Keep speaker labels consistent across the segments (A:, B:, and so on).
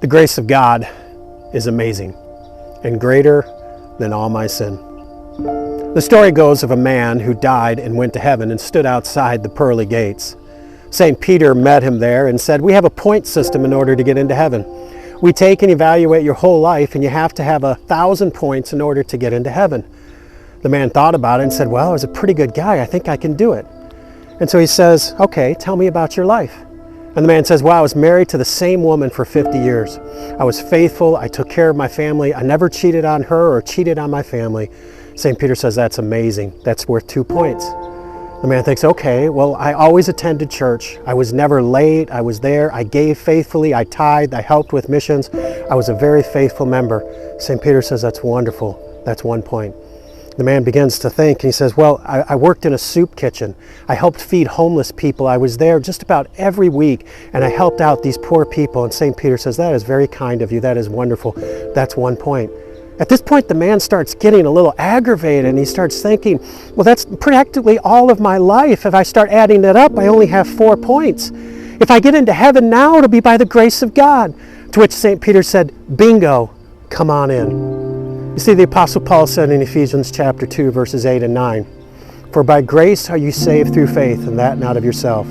A: The grace of God is amazing and greater than all my sin. The story goes of a man who died and went to heaven and stood outside the pearly gates. St. Peter met him there and said, "We have a point system in order to get into heaven. We take and evaluate your whole life, and you have to have 1,000 points in order to get into heaven." The man thought about it and said, "Well, I was a pretty good guy. I think I can do it." And so he says, "Okay, tell me about your life." And the man says, "Well, I was married to the same woman for 50 years. I was faithful. I took care of my family. I never cheated on her or cheated on my family." St. Peter says, "That's amazing. That's worth 2 points." The man thinks, "Okay, well, I always attended church. I was never late. I was there. I gave faithfully. I tithed. I helped with missions. I was a very faithful member." St. Peter says, "That's wonderful. That's 1 point." The man begins to think, and he says, "Well, I worked in a soup kitchen. I helped feed homeless people. I was there just about every week, and I helped out these poor people." And St. Peter says, "That is very kind of you. That is wonderful. That's 1 point." At this point, the man starts getting a little aggravated, and he starts thinking, "Well, that's practically all of my life. If I start adding that up, I only have 4 points. If I get into heaven now, it'll be by the grace of God." To which St. Peter said, "Bingo, come on in." You see, the Apostle Paul said in Ephesians chapter 2, verses 8 and 9, "For by grace are you saved through faith, and that not of yourself.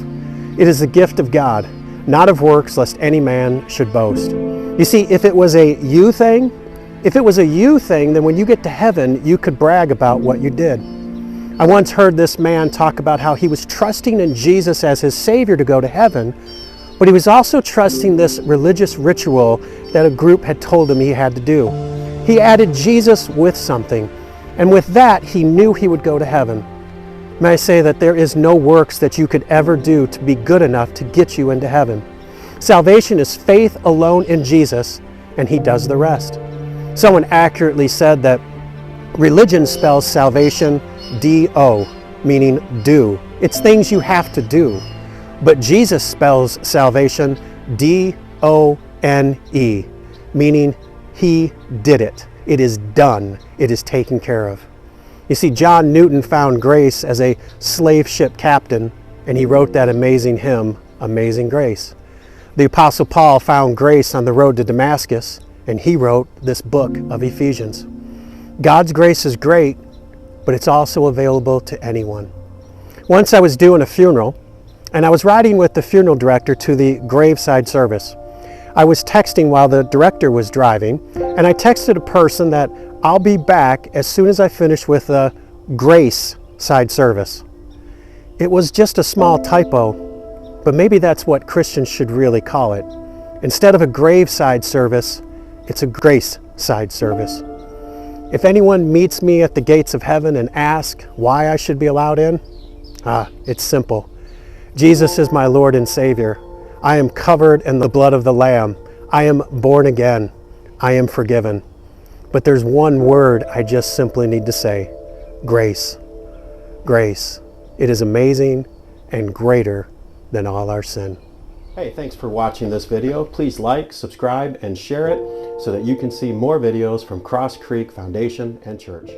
A: It is the gift of God, not of works, lest any man should boast." You see, if it was a you thing, then when you get to heaven, you could brag about what you did. I once heard this man talk about how he was trusting in Jesus as his Savior to go to heaven, but he was also trusting this religious ritual that a group had told him he had to do. He added Jesus with something, and with that, he knew he would go to heaven. May I say that there is no works that you could ever do to be good enough to get you into heaven. Salvation is faith alone in Jesus, and he does the rest. Someone accurately said that religion spells salvation D-O, meaning do. It's things you have to do. But Jesus spells salvation D-O-N-E, meaning he did it. It is done. It is taken care of. You see, John Newton found grace as a slave ship captain, and he wrote that amazing hymn, Amazing Grace. The Apostle Paul found grace on the road to Damascus, and he wrote this book of Ephesians. God's grace is great, but it's also available to anyone. Once I was doing a funeral, and I was riding with the funeral director to the graveside service. I was texting while the director was driving, and I texted a person that I'll be back as soon as I finish with the grace side service. It was just a small typo, but maybe that's what Christians should really call it. Instead of a graveside service, it's a grace side service. If anyone meets me at the gates of heaven and asks why I should be allowed in, it's simple. Jesus is my Lord and Savior. I am covered in the blood of the Lamb. I am born again. I am forgiven. But there's one word I just simply need to say: grace. Grace. It is amazing and greater than all our sin. Hey, thanks for watching this video. Please like, subscribe, and share it so that you can see more videos from Cross Creek Foundation and Church.